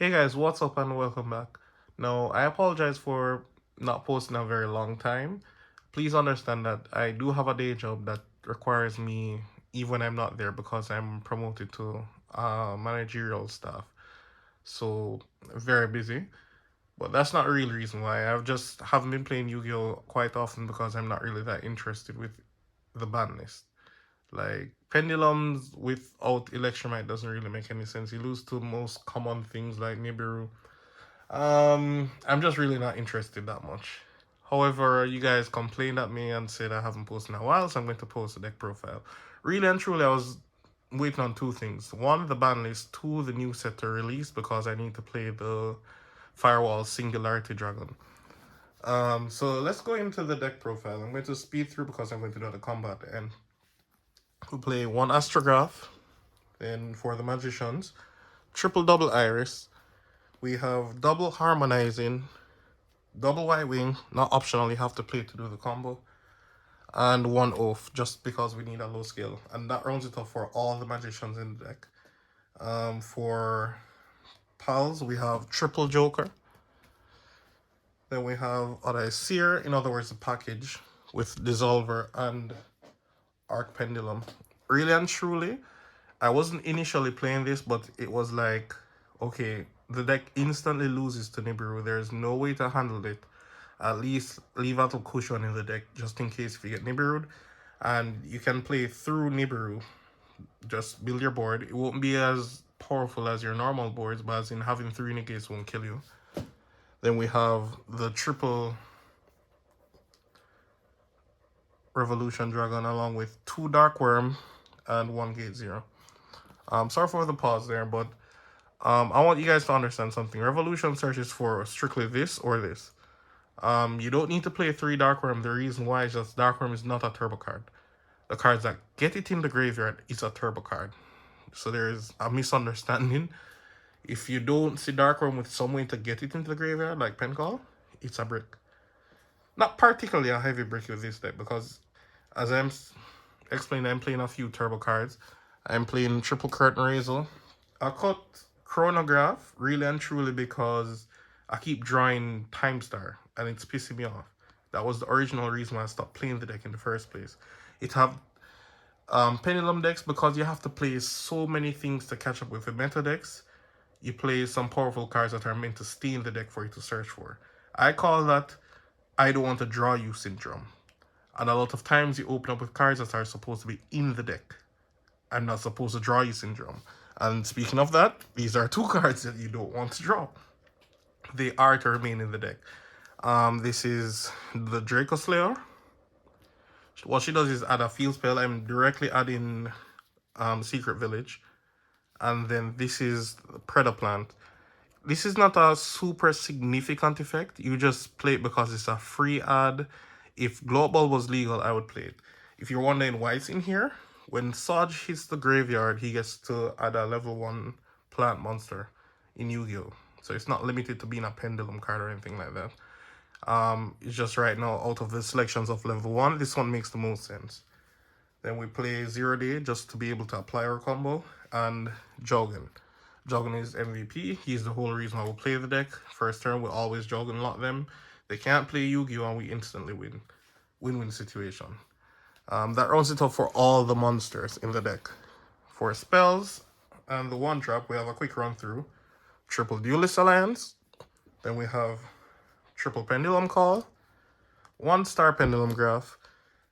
Hey guys, what's up and welcome back. Now, I apologize for not posting a very long time. Please understand that I do have a day job that requires me, even when I'm not there, because I'm promoted to managerial staff. So, very busy. But that's not a real reason why. I've just haven't been playing Yu-Gi-Oh quite often because I'm not really that interested with the ban list. Like pendulums without Electromite doesn't really make any sense. You lose to most common things like Nibiru. I'm just really not interested that much. However, you guys complained at me and said I haven't posted in a while, so I'm going to post a deck profile. Really and truly, I was waiting on two things. One, the ban list. Two, the new set to release because I need to play the Firewall Singularity Dragon. So let's go into the deck profile. I'm going to speed through because I'm going to do the combat and we play one Astrograph. Then for the Magicians, triple double Iris. We have double Harmonizing, double White Wing, not optional, you have to play to do the combo, and one Oath, just because we need a low skill. And that rounds it up for all the Magicians in the deck. For Pals, we have triple Joker. Then we have Seer, in other words, a package with Dissolver and Arc Pendulum. Really and truly, I wasn't initially playing this, but it was like, okay, the deck instantly loses to Nibiru. There's no way to handle it. At least leave out a cushion in the deck just in case if you get Nibiru. And you can play through Nibiru. Just build your board. It won't be as powerful as your normal boards, but as in having 3 negates won't kill you. Then we have the triple Revolution Dragon along with 2 Dark Worm and 1 Gate Zero. Sorry for the pause there, but I want you guys to understand something. Revolution searches for strictly this or this. You don't need to play 3 Dark Worm. The reason why is just Dark Worm is not a turbo card. The cards that get it in the graveyard is a turbo card. So there's a misunderstanding. If you don't see Dark Worm with some way to get it into the graveyard, like Pen Call, it's a brick. Not particularly a heavy brick with this deck because, as I'm explaining, I'm playing a few turbo cards. I'm playing triple Curtain Razor. I cut Chronograph really and truly because I keep drawing Time Star and it's pissing me off. That was the original reason why I stopped playing the deck in the first place. It have Pendulum decks because you have to play so many things to catch up with. The meta decks, you play some powerful cards that are meant to stay in the deck for you to search for. I call that I don't want to draw you syndrome. And a lot of times you open up with cards that are supposed to be in the deck. I'm not supposed to draw you syndrome. And speaking of that, these are 2 cards that you don't want to draw. They are to remain in the deck. This is the Draco Slayer. What she does is add a field spell. I'm directly adding Secret Village. And then this is Predaplant. This is not a super significant effect. You just play it because it's a free add. If Global was legal, I would play it. If you're wondering why it's in here, when Saj hits the graveyard, he gets to add a level 1 plant monster in Yu-Gi-Oh! So it's not limited to being a pendulum card or anything like that. It's just right now, out of the selections of level 1, this one makes the most sense. Then we play 0 Day just to be able to apply our combo, and Jowgen. Jowgen is MVP. He's the whole reason why we play the deck. First turn, we always Jowgen lock them. They can't play Yu-Gi-Oh! And we instantly win. Win-win situation. That rounds it up for all the monsters in the deck. For spells and the 1-drop, we have a quick run through. Triple Duelist Alliance. Then we have triple Pendulum Call. 1-star Pendulum Graph.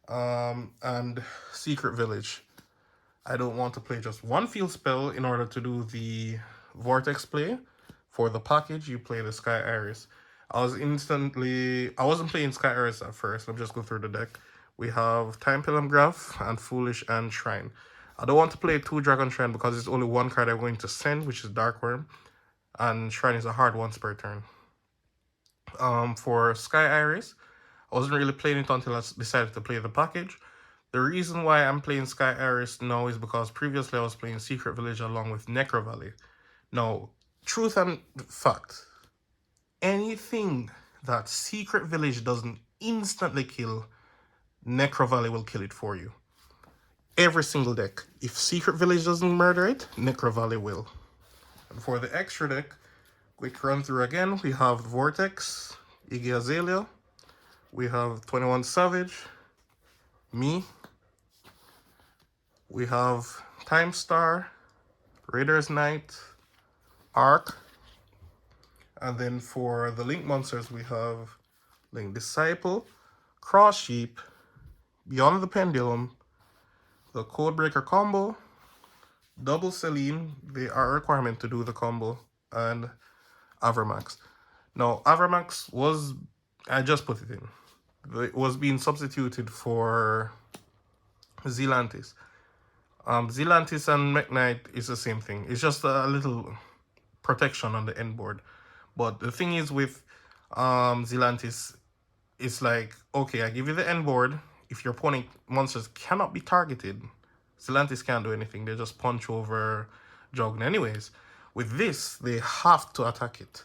And Secret Village. I don't want to play just one field spell in order to do the Vortex play. For the package, you play the Sky Iris. I wasn't playing Sky Iris at first. Let me just go through the deck. We have Time Pendulum Graph and Foolish and Shrine. I don't want to play 2 Dragon Shrine because it's only 1 card I'm going to send, which is Dark Worm. And Shrine is a hard once per turn. For Sky Iris, I wasn't really playing it until I decided to play the package. The reason why I'm playing Sky Iris now is because previously I was playing Secret Village along with Necro Valley. Now, truth and fact, anything that Secret Village doesn't instantly kill, Necro Valley will kill it for you. Every single deck. If Secret Village doesn't murder it, Necro Valley will. And for the extra deck, Quick run through again. We have Vortex, Iggy Azalea. We have 21 Savage, me. We have Time Star, Raiders Knight, Arc. And then for the Link monsters, we have Link Disciple, Cross Sheep, Beyond the Pendulum, the Codebreaker combo, Double Celine, they are a requirement to do the combo, and Avermax. Now, Avermax was, I just put it in, it was being substituted for Zelantis. Zelantis and Meknight is the same thing. It's just a little protection on the end board. But the thing is with Zelantis, it's like, okay, I give you the end board. If your opponent monsters cannot be targeted, Zelantis can't do anything. They just punch over Jowgen anyways. With this, they have to attack it.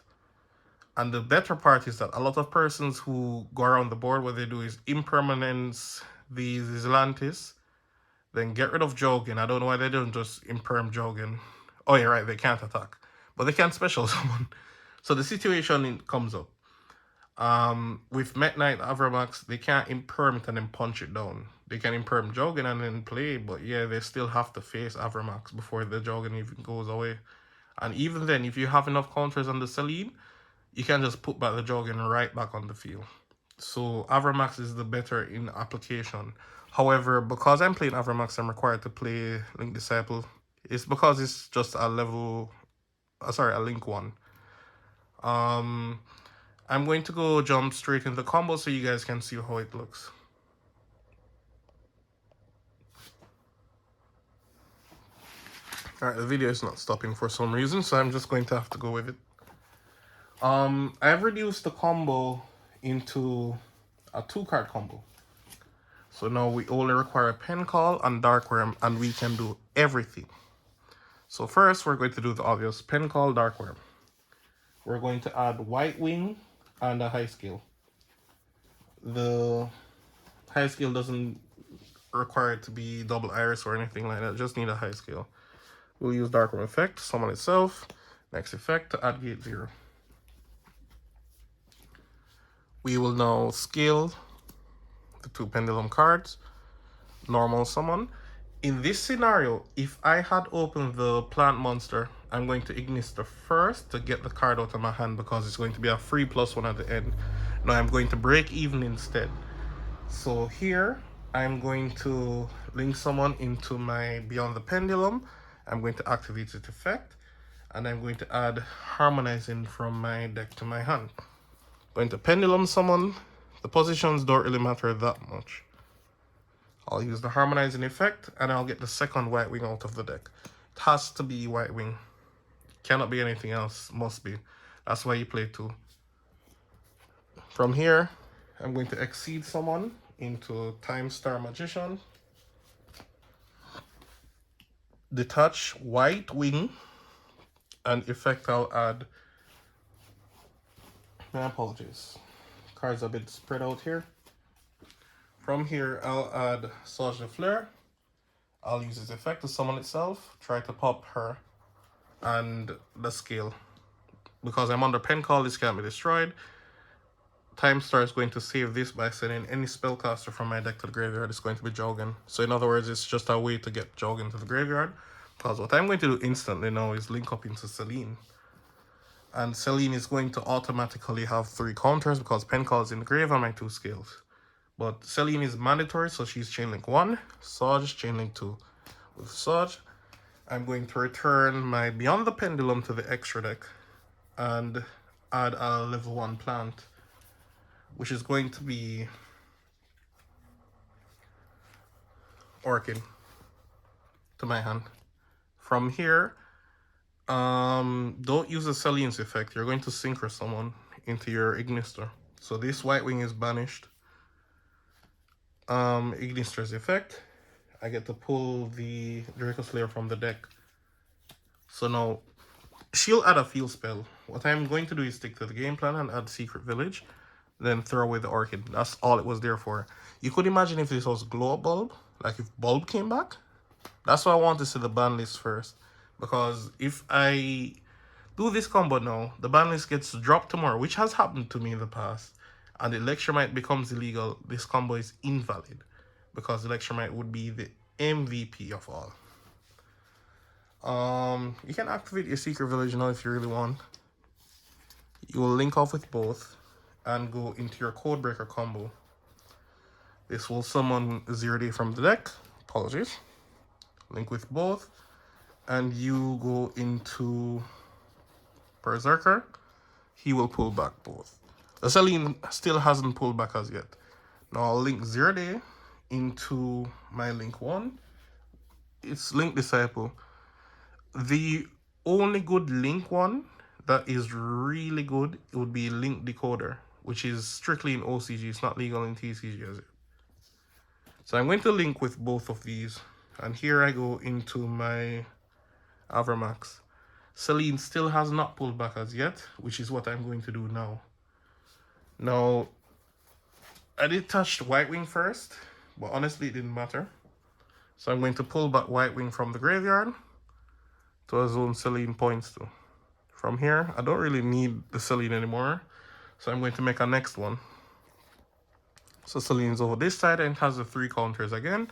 And the better part is that a lot of persons who go around the board, what they do is impermanence these Zelantis, then get rid of Jowgen. I don't know why they don't just imperm Jowgen. Oh yeah, right, they can't attack. But they can special summon. So the situation comes up. With Met Knight Avermax, they can't imperm it and then punch it down. They can imperm Jowgen and then play, but yeah, they still have to face Avermax before the Jowgen even goes away. And even then, if you have enough counters on the Celine, you can just put back the Jowgen right back on the field. So Avermax is the better in application. However, because I'm playing Avermax, I'm required to play Link Disciple. It's because it's just a level, a Link 1. I'm going to go jump straight into the combo so you guys can see how it looks. Alright, the video is not stopping for some reason, so I'm just going to have to go with it. I've reduced the combo into a 2-card combo. So now we only require a Pen Call and Dark Worm, and we can do everything. So first, we're going to do the obvious Pen Call, Dark Worm. We're going to add White Wing and a high scale. The high scale doesn't require it to be double iris or anything like that, just need a high scale. We'll use Dark Worm effect, summon itself, next effect to add gate 0. We will now scale the 2 Pendulum cards, normal summon. In this scenario, if I had opened the plant monster, I'm going to Ignister first to get the card out of my hand because it's going to be a free +1 at the end. Now I'm going to break even instead. So here, I'm going to link someone into my Beyond the Pendulum. I'm going to activate its effect, and I'm going to add Harmonizing from my deck to my hand. Going to Pendulum summon. The positions don't really matter that much. I'll use the Harmonizing effect, and I'll get the second White Wing out of the deck. It has to be White Wing. Cannot be anything else, must be. That's why you play 2. From here, I'm going to Exceed someone into Time Star Magician. Detach White Wing, and effect I'll add, my apologies, cards a bit spread out here. From here, I'll add Sage de Fleur. I'll use its effect to summon itself, try to pop her, and the scale. Because I'm under Pen Call, this can't be destroyed. Time Star is going to save this by sending any spellcaster from my deck to the graveyard. It's going to be Jowgen. So in other words, it's just a way to get Jowgen to the graveyard. Because what I'm going to do instantly now is link up into Celine. And Celine is going to automatically have 3 counters because Pen Call is in the grave and my 2 scales. But Celine is mandatory, so she's Chainlink 1, Sage, Chainlink 2. With Sage, I'm going to return my Beyond the Pendulum to the extra deck and add a level 1 plant, which is going to be Orchid to my hand. From here, don't use the Celine's effect. You're going to synchro someone into your Ignister. So this White Wing is banished. Ignister's effect, I get to pull the Draco Slayer from the deck. So now, she'll add a field spell. What I'm going to do is stick to the game plan and add Secret Village, then throw away the Orchid. That's all it was there for. You could imagine if this was Glow Up Bulb, like if Bulb came back. That's why I want to see the ban list first. Because if I Do this combo now. The ban list gets dropped tomorrow, which has happened to me in the past. And the Electromite becomes illegal. This combo is invalid because Electromite would be the MVP of all. You can activate your secret village now if you really want. You will link off with both and go into your codebreaker combo. This will summon 0 day from the deck. Apologies. Link with both. And you go into Berserker. He will pull back both. The Celine still hasn't pulled back as yet. Now I'll link 0 day into my link 1. It's Link Disciple. The only good link one that is really good, it would be Link Decoder, which is strictly in OCG. It's not legal in TCG as it. So I'm going to link with both of these. And here I go into my Avermax. Celine still has not pulled back as yet, which is what I'm going to do now. Now, I did touch White Wing first, but honestly it didn't matter. So I'm going to pull back White Wing from the graveyard to a zone Celine points to. From here, I don't really need the Celine anymore, so I'm going to make a next one. So Celine's over this side and has the 3 counters again.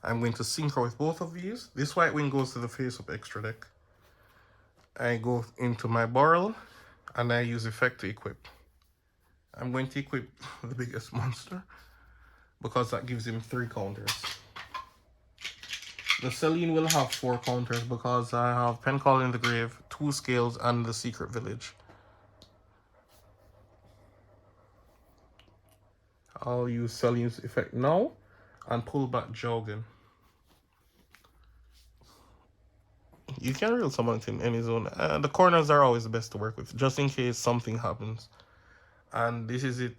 I'm going to synchro with both of these. This White Wing goes to the face of extra deck. I go into my barrel and I use effect to equip. I'm going to equip the biggest monster because that gives him 3 counters. The Celine will have 4 counters because I have Pen Call in the Grave, 2 Scales, and the Secret Village. I'll use Celine's effect now and pull back Jowgen. You can reel someone in any zone. The corners are always the best to work with, just in case something happens. And this is it.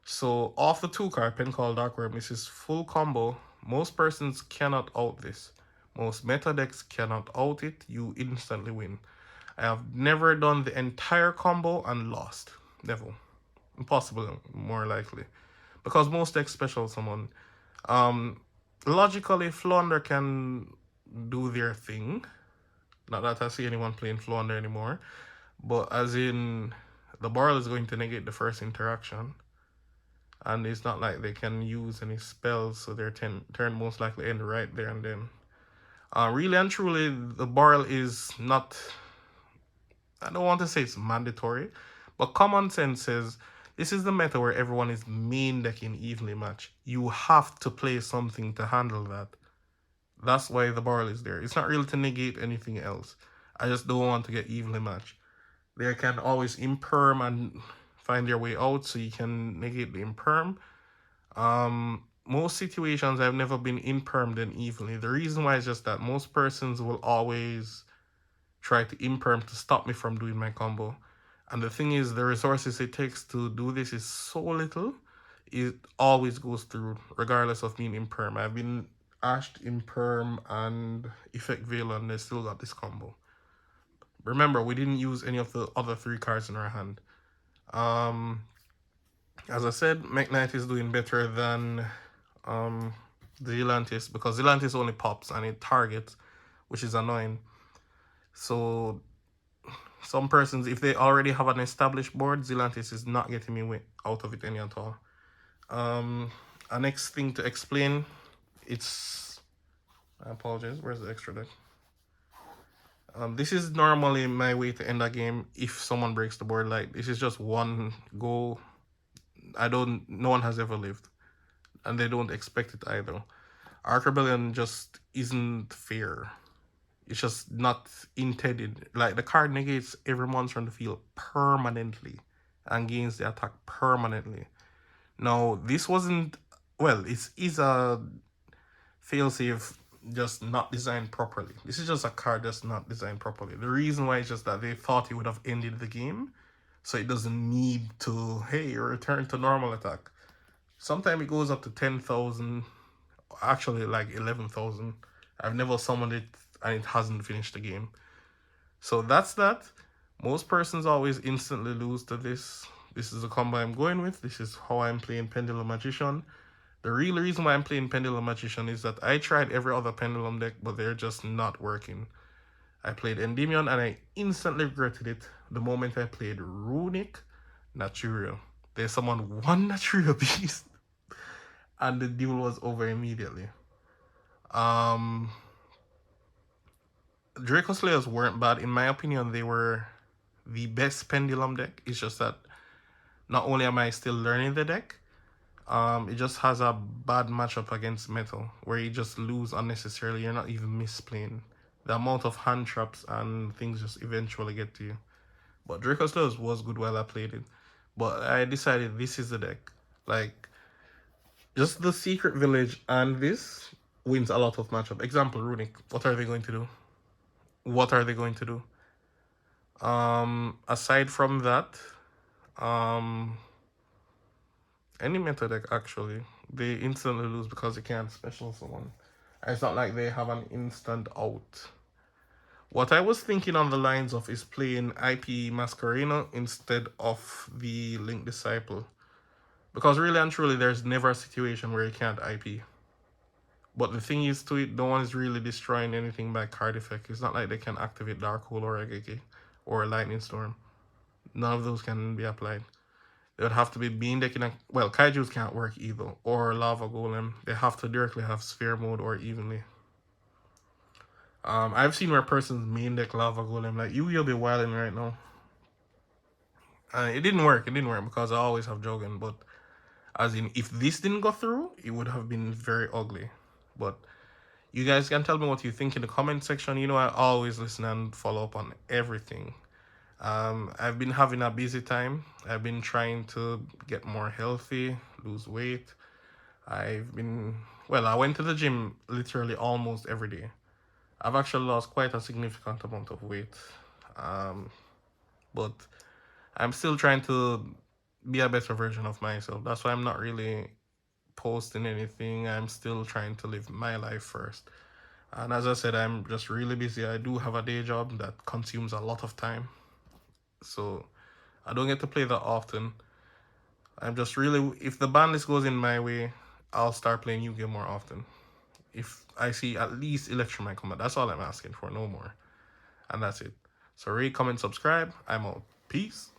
So off the 2 card, Pen Call Dark Worm, this is full combo. Most persons cannot out this. Most meta decks cannot out it. You instantly win. I have never done the entire combo and lost. Never. Impossible, more likely. Because most decks special summon. Logically, Flounder can do their thing. Not that I see anyone playing Flounder anymore. But as in, the barrel is going to negate the first interaction. And it's not like they can use any spells, so their turn most likely end right there and then. Really and truly, the barrel is not, I don't want to say it's mandatory, but common sense says this is the meta where everyone is main decking evenly matched. You have to play something to handle that. That's why the barrel is there. It's not really to negate anything else. I just don't want to get evenly matched. They can always imperm and find their way out, so you can negate the imperm. Most situations I've never been impermed and evenly. The reason why is just that most persons will always try to imperm to stop me from doing my combo. And the thing is, the resources it takes to do this is so little, it always goes through, regardless of being imperm. I've been ashed, imperm, and effect veil, and they still got this combo. Remember, we didn't use any of the other 3 cards in our hand. As I said, Mekk-Knight is doing better than the Zelantis because Zelantis only pops and it targets, which is annoying. So some persons, if they already have an established board, Zelantis is not getting me out of it any at all. A next thing to explain, it's, I apologize, where's the extra deck? This is normally my way to end a game if someone breaks the board. Like, this is just one go. No one has ever lived. And they don't expect it either. Arc Rebellion just isn't fair. It's just not intended. Like, the card negates every monster on the field permanently and gains the attack permanently. Now, this wasn't, well, it is a failsafe just not designed properly. This is just a card that's not designed properly. The reason why is just that they thought it would have ended the game, so it doesn't need to, hey, return to normal attack. Sometimes it goes up to 10,000, actually like 11,000. I've never summoned it and it hasn't finished the game. So that's that. Most persons always instantly lose to this. This is the combo I'm going with. This is how I'm playing Pendulum Magician. The real reason why I'm playing Pendulum Magician is that I tried every other Pendulum deck, but they're just not working. I played Endymion and I instantly regretted it the moment I played Runic Natural. There's someone one Natural beast and the deal was over immediately. Um, Draco Slayers weren't bad. In my opinion, they were the best Pendulum deck. It's just that not only am I still learning the deck, it just has a bad matchup against Metal, where you just lose unnecessarily. You're not even misplaying. The amount of hand traps and things just eventually get to you. But Draco Slayers was good while I played it. But I decided this is the deck. Like, just the Secret Village and this wins a lot of matchup. Example, Runic. What are they going to do? What are they going to do? Aside from that, um, any meta deck actually, they instantly lose because they can't special someone. It's not like they have an instant out. What I was thinking on the lines of is playing IP Masquerena instead of the Link Disciple. Because really and truly, there's never a situation where you can't IP. But the thing is to it, no one is really destroying anything by card effect. It's not like they can activate Darkhold or Regeki or Lightning Storm. None of those can be applied. It would have to be Bean Deck in a... Well, Kaijus can't work either. Or Lava Golem. They have to directly have Sphere mode or evenly. I've seen where persons main deck Lava Golem. Like, you'll be wilding right now. It didn't work. It didn't work because I always have Jowgen. But as in, if this didn't go through, it would have been very ugly. But you guys can tell me what you think in the comment section. You know, I always listen and follow up on everything. I've been having a busy time. I've been trying to get more healthy, lose weight. I went to the gym literally almost every day. I've actually lost quite a significant amount of weight. But I'm still trying to be a better version of myself. That's why I'm not really posting anything. I'm still trying to live my life first. And as I said, I'm just really busy. I do have a day job that consumes a lot of time. So I don't get to play that often. I'm just really, if the ban list goes in my way, I'll start playing Yu-Gi-Oh more often. If I see at least Electromite Combat, that's all I'm asking for, no more. And that's it. So rate, comment, subscribe. I'm out. Peace.